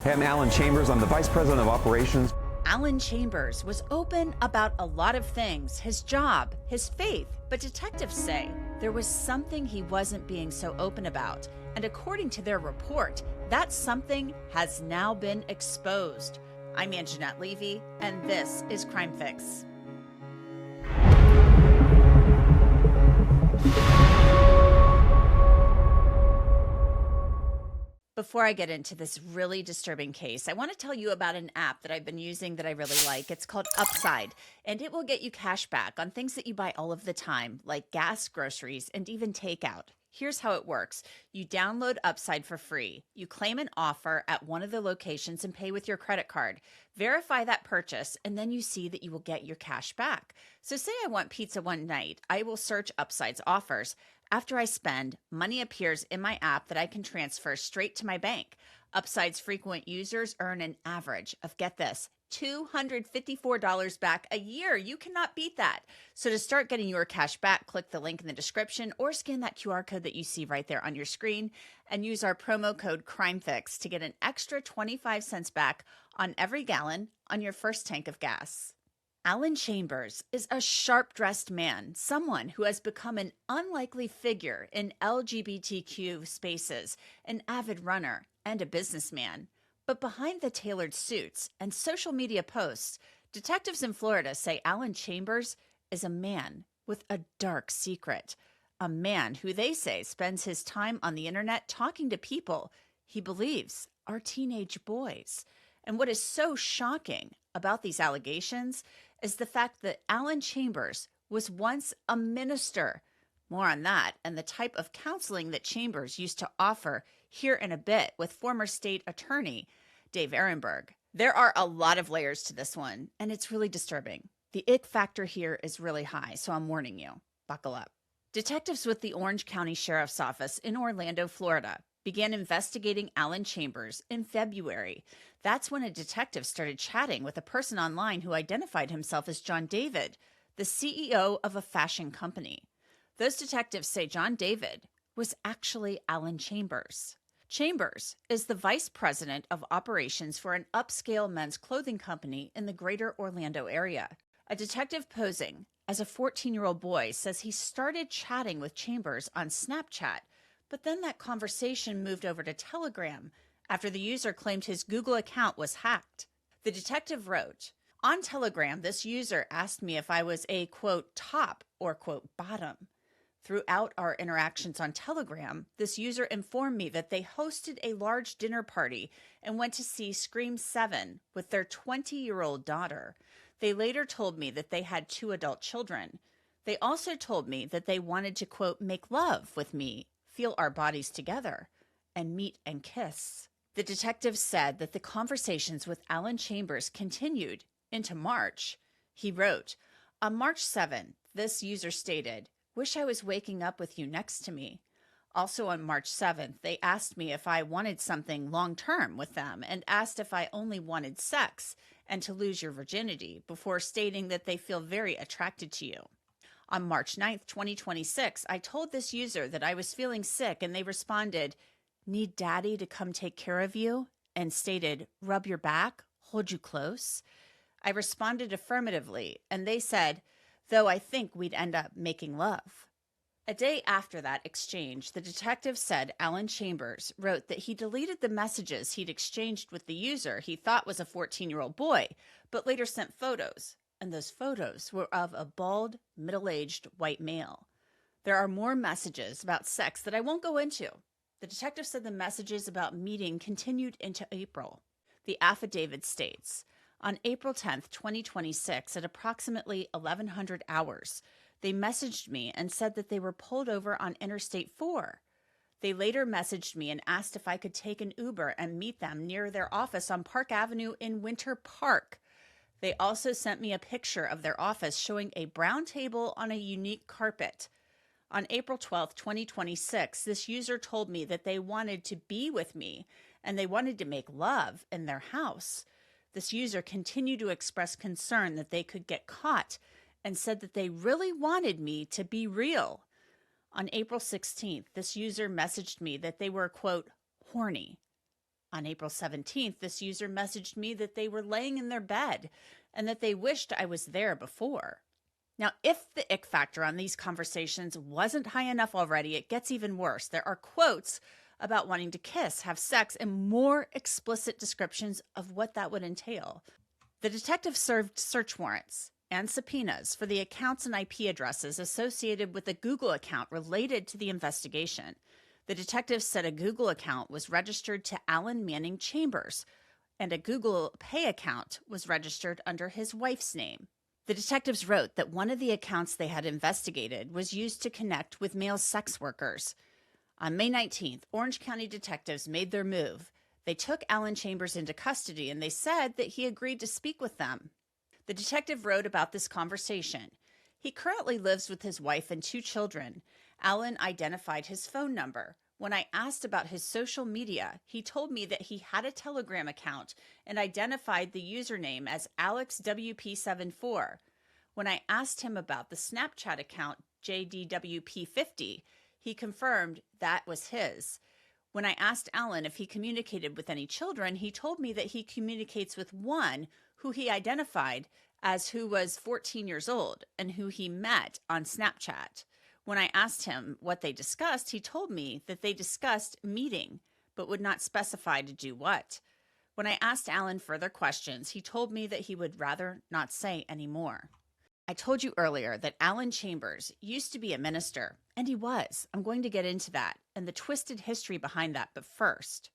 Hey, I'm Alan Chambers. I'm the Vice President of Operations. Alan Chambers was open about a lot of things, his job, his faith, but detectives say there was something he wasn't being so open about. And according to their report, that something has now been exposed. I'm Anjanette Levy, and this is Crime Fix. Before I get into this really disturbing case, I want to tell you about an app that I've been using that I really like. It's called Upside, and it will get you cash back on things that you buy all of the time, like gas, groceries, and even takeout. Here's how it works. You download Upside for free. You claim an offer at one of the locations and pay with your credit card. Verify that purchase, and then you see that you will get your cash back. So say I want pizza one night. I will search Upside's offers. After I spend, money appears in my app that I can transfer straight to my bank. Upside's frequent users earn an average of, get this, $254 back a year. You cannot beat that. So to start getting your cash back, click the link in the description or scan that QR code that you see right there on your screen and use our promo code CRIMEFIX to get an extra 25 cents back on every gallon on your first tank of gas. Alan Chambers is a sharp-dressed man, someone who has become an unlikely figure in LGBTQ spaces, an avid runner, and a businessman. But behind the tailored suits and social media posts, detectives in Florida say Alan Chambers is a man with a dark secret, a man who they say spends his time on the internet talking to people he believes are teenage boys. And what is so shocking about these allegations is the fact that Alan Chambers was once a minister. More on that and the type of counseling that Chambers used to offer here in a bit with former state attorney Dave Ehrenberg. There are a lot of layers to this one, and it's really disturbing. The ick factor here is really high, so I'm warning you. Buckle up. Detectives with the Orange County Sheriff's Office in Orlando, Florida, began investigating Alan Chambers in February. That's when a detective started chatting with a person online who identified himself as John David, the CEO of a fashion company. Those detectives say John David was actually Alan Chambers. Chambers is the vice president of operations for an upscale men's clothing company in the greater Orlando area. A detective posing as a 14-year-old boy says he started chatting with Chambers on Snapchat, but then that conversation moved over to Telegram after the user claimed his Google account was hacked. The detective wrote, "On Telegram, this user asked me if I was a, quote, top or, quote, bottom. Throughout our interactions on Telegram, this user informed me that they hosted a large dinner party and went to see Scream 7 with their 20-year-old daughter. They later told me that they had 2 adult children. They also told me that they wanted to, quote, make love with me, feel our bodies together, and meet and kiss." The detective said that the conversations with Alan Chambers continued into March. He wrote, "On March 7th, this user stated, 'Wish I was waking up with you next to me.' Also on March 7th, they asked me if I wanted something long-term with them and asked if I only wanted sex and to lose your virginity before stating that they feel very attracted to you. On March 9th, 2026, I told this user that I was feeling sick and they responded, 'Need daddy to come take care of you?' and stated, 'Rub your back, hold you close.' I responded affirmatively and they said, 'Though I think we'd end up making love.'" A day after that exchange, the detective said Alan Chambers wrote that he deleted the messages he'd exchanged with the user he thought was a 14-year-old boy, but later sent photos. And those photos were of a bald, middle-aged white male. There are more messages about sex that I won't go into. The detective said the messages about meeting continued into April. The affidavit states, "On April 10th, 2026, at approximately 1100 hours, they messaged me and said that they were pulled over on Interstate 4. They later messaged me and asked if I could take an Uber and meet them near their office on Park Avenue in Winter Park. They also sent me a picture of their office showing a brown table on a unique carpet. On April 12th, 2026, this user told me that they wanted to be with me and they wanted to make love in their house. This user continued to express concern that they could get caught and said that they really wanted me to be real. On April 16th, this user messaged me that they were, quote, horny, On April 17th, this user messaged me that they were laying in their bed and that they wished I was there before. Now, if the ick factor on these conversations wasn't high enough already, it gets even worse. There are quotes about wanting to kiss, have sex, and more explicit descriptions of what that would entail. The detective served search warrants and subpoenas for the accounts and IP addresses associated with a Google account related to the investigation. The detective said a Google account was registered to Alan Manning Chambers, and a Google Pay account was registered under his wife's name. The detectives wrote that one of the accounts they had investigated was used to connect with male sex workers. On May 19th, Orange County detectives made their move. They took Alan Chambers into custody, and they said that he agreed to speak with them. The detective wrote about this conversation. He currently lives with his wife and 2 children. Alan identified his phone number. When I asked about his social media, he told me that he had a Telegram account and identified the username as AlexWP74. When I asked him about the Snapchat account JDWP50, he confirmed that was his. When I asked Alan if he communicated with any children, he told me that he communicates with one who he identified as who was 14 years old and who he met on Snapchat. When I asked him what they discussed, he told me that they discussed meeting, but would not specify to do what. When I asked Alan further questions, he told me that he would rather not say any more. I told you earlier that Alan Chambers used to be a minister, and he was. I'm going to get into that and the twisted history behind that, but first,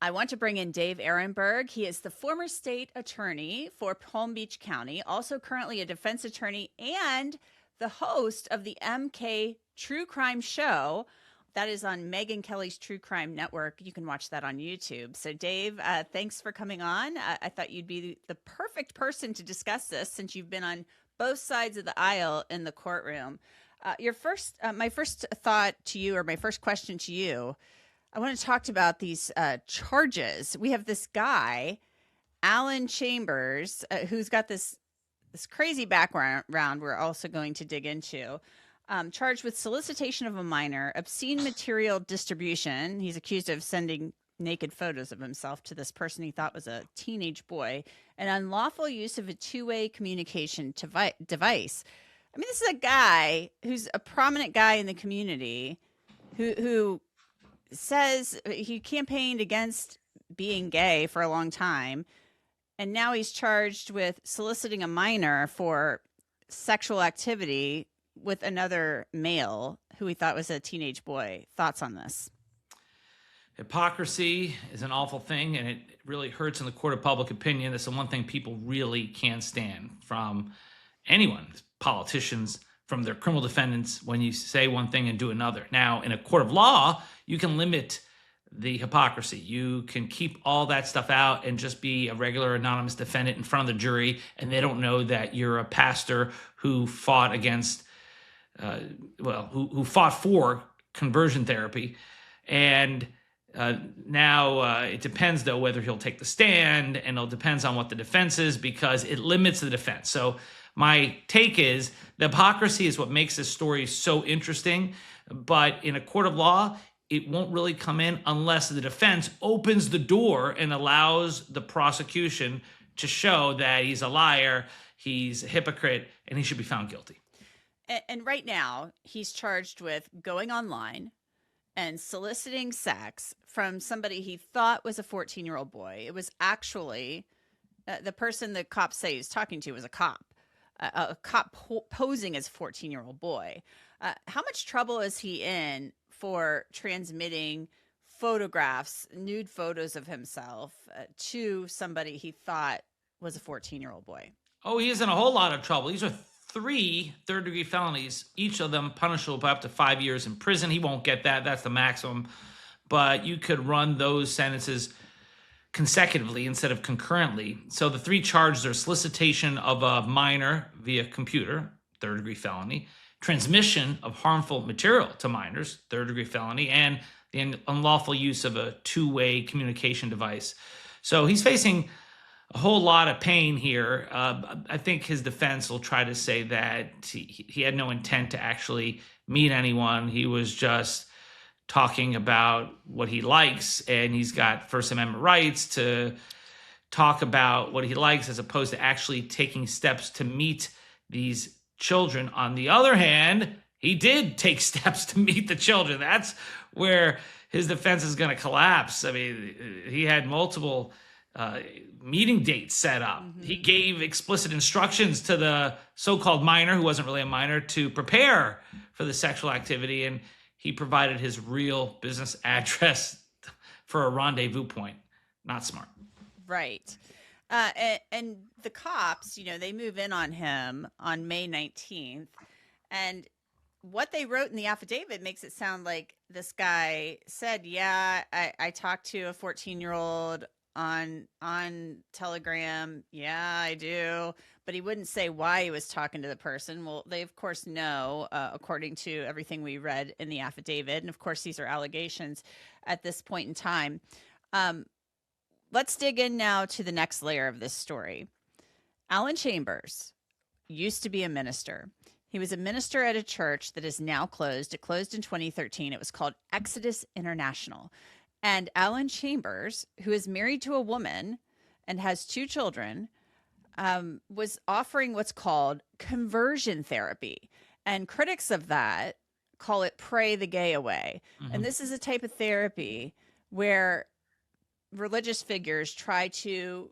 I want to bring in Dave Ehrenberg. He is the former state attorney for Palm Beach County, also currently a defense attorney and the host of the MK True Crime Show. That is on Megyn Kelly's True Crime Network. You can watch that on YouTube. So Dave, thanks for coming on. I thought you'd be the perfect person to discuss this since you've been on both sides of the aisle in the courtroom. My first thought to you, or my first question to you, I want to talk about these charges. We have this guy, Alan Chambers, who's got this crazy background we're also going to dig into, charged with solicitation of a minor, obscene material distribution. He's accused of sending naked photos of himself to this person he thought was a teenage boy, and unlawful use of a two-way communication device. I mean, this is a guy who's a prominent guy in the community who says he campaigned against being gay for a long time, and now he's charged with soliciting a minor for sexual activity with another male who he thought was a teenage boy. Thoughts on this? Hypocrisy is an awful thing, and it really hurts in the court of public opinion. That's the one thing people really can't stand from anyone, politicians, from their criminal defendants, when you say one thing and do another. Now, in a court of law, you can limit the hypocrisy. You can keep all that stuff out and just be a regular anonymous defendant in front of the jury, and they don't know that you're a pastor who fought against, who fought for conversion therapy. And now it depends, though, whether he'll take the stand, and it depends on what the defense is, because it limits the defense. So my take is the hypocrisy is what makes this story so interesting. But in a court of law, it won't really come in unless the defense opens the door and allows the prosecution to show that he's a liar, he's a hypocrite, and he should be found guilty. And right now, he's charged with going online and soliciting sex from somebody he thought was a 14-year-old boy. It was actually the person the cops say he's talking to was a cop posing as a 14-year-old boy. How much trouble is he in for transmitting photographs, nude photos of himself to somebody he thought was a 14-year-old boy? Oh, he is in a whole lot of trouble. These are 3 third-degree felonies, each of them punishable by up to 5 years in prison. He won't get that. That's the maximum. But you could run those sentences consecutively instead of concurrently. So the 3 charges are solicitation of a minor via computer, third-degree felony, transmission of harmful material to minors, third-degree felony, and the unlawful use of a two-way communication device. So he's facing a whole lot of pain here. I think his defense will try to say that he had no intent to actually meet anyone. He was just talking about what he likes, and he's got First Amendment rights to talk about what he likes as opposed to actually taking steps to meet these children. On the other hand, he did take steps to meet the children. That's where his defense is going to collapse. I mean, he had multiple meeting dates set up. He gave explicit instructions to the so-called minor, who wasn't really a minor, to prepare for the sexual activity, and he provided his real business address for a rendezvous point. Not smart. Right. And the cops, they move in on him on May 19th. And what they wrote in the affidavit makes it sound like this guy said, yeah, I talked to a 14-year-old on Telegram. Yeah, I do. But he wouldn't say why he was talking to the person. Well, they, of course, know, according to everything we read in the affidavit. And, of course, these are allegations at this point in time. Let's dig in now to the next layer of this story. Alan Chambers used to be a minister. He was a minister at a church that is now closed. It closed in 2013. It was called Exodus International. And Alan Chambers, who is married to a woman and has 2 children, was offering what's called conversion therapy. And critics of that call it pray the gay away. And this is a type of therapy where religious figures try to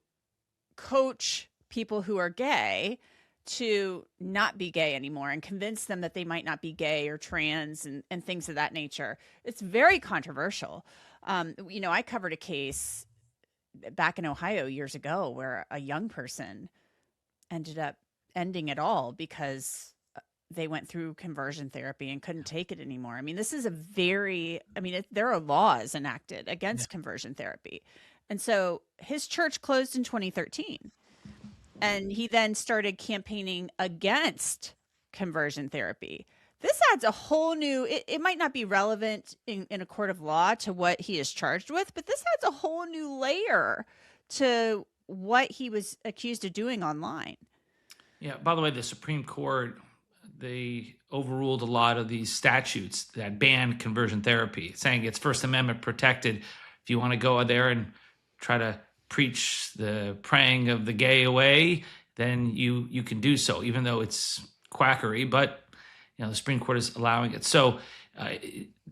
coach people who are gay to not be gay anymore and convince them that they might not be gay or trans and things of that nature. It's very controversial. I covered a case back in Ohio years ago where a young person ended up ending it all because they went through conversion therapy and couldn't take it anymore. I mean, this is there are laws enacted against conversion therapy. And so his church closed in 2013. And he then started campaigning against conversion therapy. This adds a whole new, it might not be relevant in a court of law to what he is charged with, but this adds a whole new layer to what he was accused of doing online. Yeah, by the way, the Supreme Court, they overruled a lot of these statutes that ban conversion therapy, saying it's First Amendment protected. If you want to go there and try to preach the praying of the gay away, then you can do so, even though it's quackery. But the Supreme Court is allowing it. So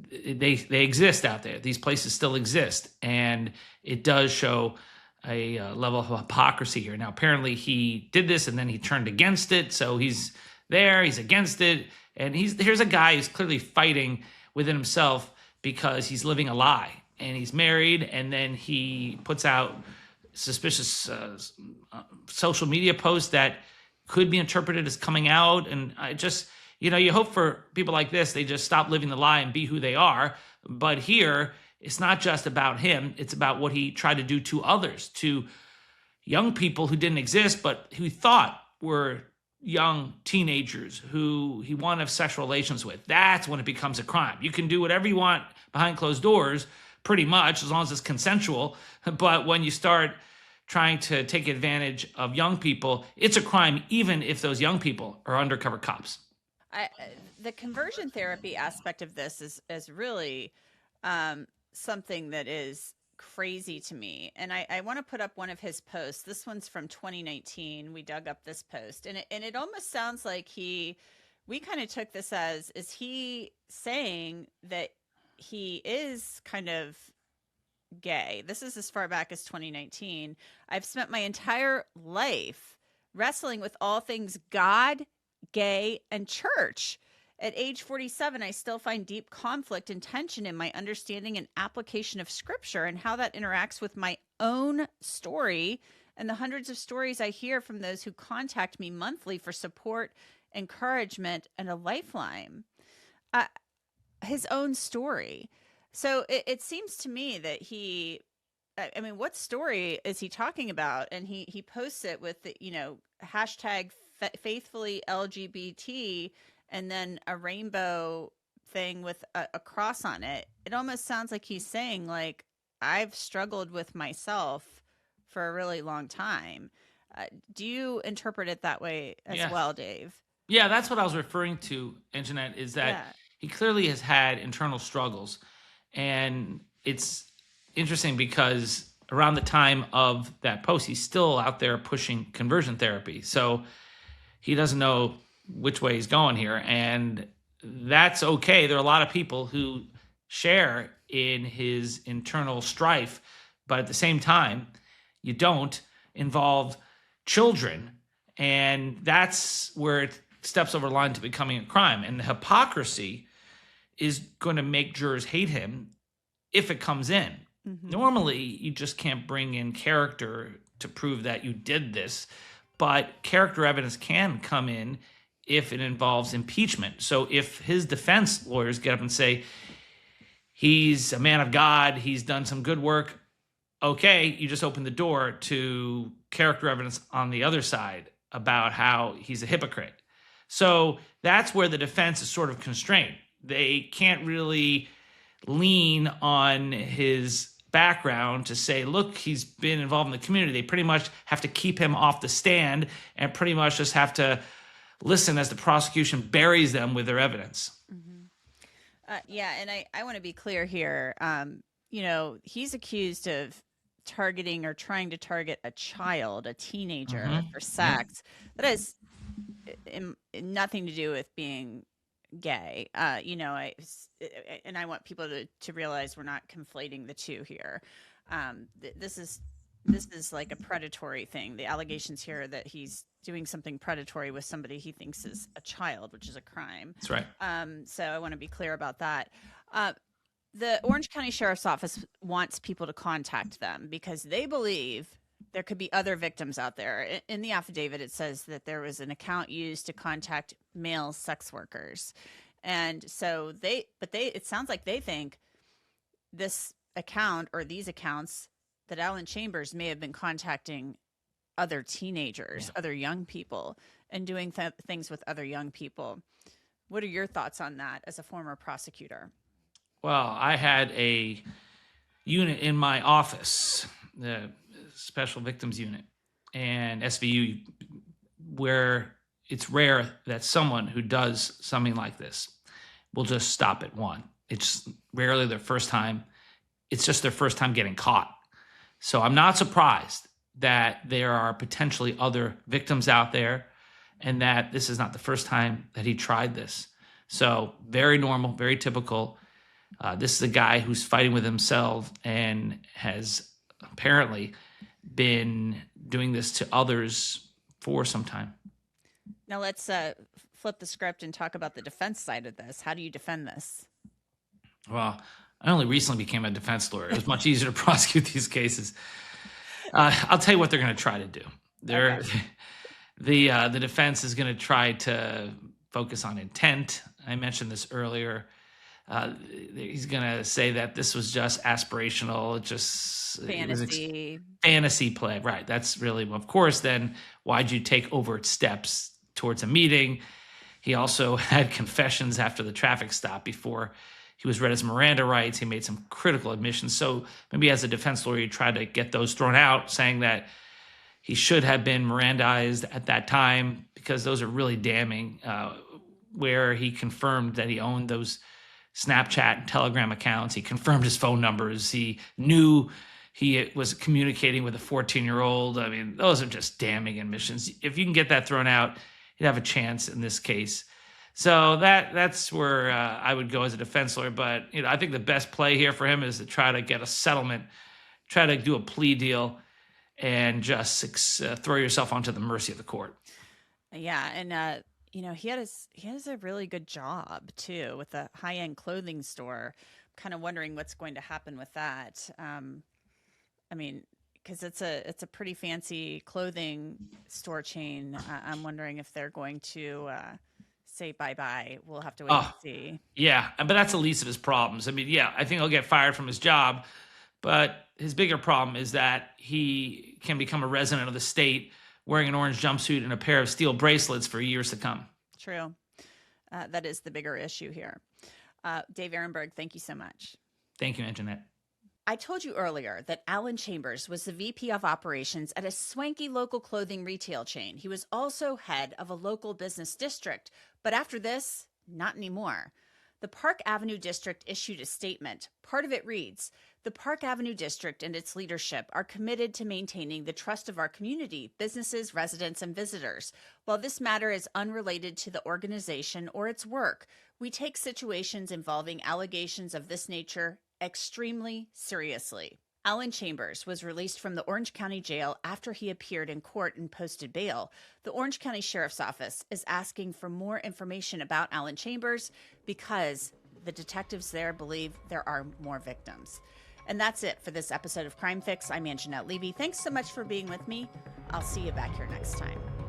they exist out there. These places still exist, and it does show a level of hypocrisy here. Now, apparently he did this and then he turned against it. So he's there, he's against it, and here's a guy who's clearly fighting within himself because he's living a lie, and he's married, and then he puts out suspicious social media posts that could be interpreted as coming out. And I just, you hope for people like this, they just stop living the lie and be who they are. But here, it's not just about him. It's about what he tried to do to others, to young people who didn't exist, but who thought were young teenagers who he wanted to have sexual relations with. That's when it becomes a crime. You can do whatever you want behind closed doors, pretty much, as long as it's consensual. But when you start trying to take advantage of young people, it's a crime, even if those young people are undercover cops. The conversion therapy aspect of this is really something that is crazy to me. And I want to put up one of his posts. This one's from 2019. We dug up this post, and it almost sounds like we kind of took this as, is he saying that he is kind of gay? This is as far back as 2019. I've spent my entire life wrestling with all things God, gay, and church. At age 47, I still find deep conflict and tension in my understanding and application of scripture and how that interacts with my own story and the hundreds of stories I hear from those who contact me monthly for support, encouragement, and a lifeline. His own story. So it seems to me that what story is he talking about? And he posts it with the, hashtag faithfully LGBT and then a rainbow thing with a cross on it. It almost sounds like he's saying, like, I've struggled with myself for a really long time. Do you interpret it that way as well, Dave? Yeah, that's what I was referring to, Anjanette, is that he clearly has had internal struggles. And it's interesting because around the time of that post, he's still out there pushing conversion therapy. So he doesn't know which way he's going here. And that's okay. There are a lot of people who share in his internal strife, but at the same time, you don't involve children. And that's where it steps over the line to becoming a crime. And the hypocrisy is going to make jurors hate him if it comes in. Normally, you just can't bring in character to prove that you did this, but character evidence can come in if it involves impeachment. So if his defense lawyers get up and say, he's a man of God, he's done some good work, okay, you just open the door to character evidence on the other side about how he's a hypocrite. So that's where the defense is sort of constrained. They can't really lean on his background to say, look, he's been involved in the community. They pretty much have to keep him off the stand and pretty much just have to listen as the prosecution buries them with their evidence. Yeah, and I want to be clear here. He's accused of targeting or trying to target a child, a teenager, for sex. That has nothing to do with being gay. And I want people to realize we're not conflating the two here. This is like a predatory thing. The allegations here are that he's doing something predatory with somebody he thinks is a child, which is a crime. That's right. So I want to be clear about that. The Orange County Sheriff's Office wants people to contact them because they believe there could be other victims out there. In the affidavit, it says that there was an account used to contact male sex workers. And so it sounds like they think this account or these accounts that Alan Chambers may have been contacting other teenagers, other young people, and doing things with other young people. What are your thoughts on that as a former prosecutor? Well, I had a unit in my office, the Special Victims Unit, and SVU, where it's rare that someone who does something like this will just stop at one. It's rarely their first time. It's just their first time getting caught. So I'm not surprised that there are potentially other victims out there and that this is not the first time that he tried this. So very normal, very typical. This is a guy who's fighting with himself and has apparently been doing this to others for some time. Now let's flip the script and talk about the defense side of this. How do you defend this? Well, I only recently became a defense lawyer. It was much easier to prosecute these cases. I'll tell you what they're going to try to do. The defense is going to try to focus on intent. I mentioned this earlier. He's going to say that this was just aspirational, just fantasy play. Right. That's really, of course, then why'd you take overt steps towards a meeting? He also had confessions after the traffic stop before he was read his Miranda rights. He made some critical admissions. So maybe as a defense lawyer, you try to get those thrown out, saying that he should have been Mirandized at that time because those are really damning, where he confirmed that he owned those Snapchat and Telegram accounts. He confirmed his phone numbers. He knew he was communicating with a 14-year-old. I mean, those are just damning admissions. If you can get that thrown out, you'd have a chance in this case. So that's where I would go as a defense lawyer. But I think the best play here for him is to try to get a settlement, try to do a plea deal, and just throw yourself onto the mercy of the court. Yeah, and he has a really good job too with a high-end clothing store. I'm kind of wondering what's going to happen with that. I mean, because it's a pretty fancy clothing store chain. I'm wondering if they're going to say bye-bye. We'll have to wait and see. Yeah, but that's the least of his problems. I mean, yeah, I think he'll get fired from his job, but his bigger problem is that he can become a resident of the state wearing an orange jumpsuit and a pair of steel bracelets for years to come. True. That is the bigger issue here. Dave Ehrenberg, thank you so much. Thank you, Anjanette. I told you earlier that Alan Chambers was the VP of operations at a swanky local clothing retail chain. He was also head of a local business district. But after this, not anymore. The Park Avenue District issued a statement. Part of it reads, "The Park Avenue District and its leadership are committed to maintaining the trust of our community, businesses, residents, and visitors. While this matter is unrelated to the organization or its work, we take situations involving allegations of this nature extremely seriously." Alan Chambers was released from the Orange County Jail after he appeared in court and posted bail. The Orange County Sheriff's Office is asking for more information about Alan Chambers because the detectives there believe there are more victims. And that's it for this episode of Crime Fix. I'm Anjanette Levy. Thanks so much for being with me. I'll see you back here next time.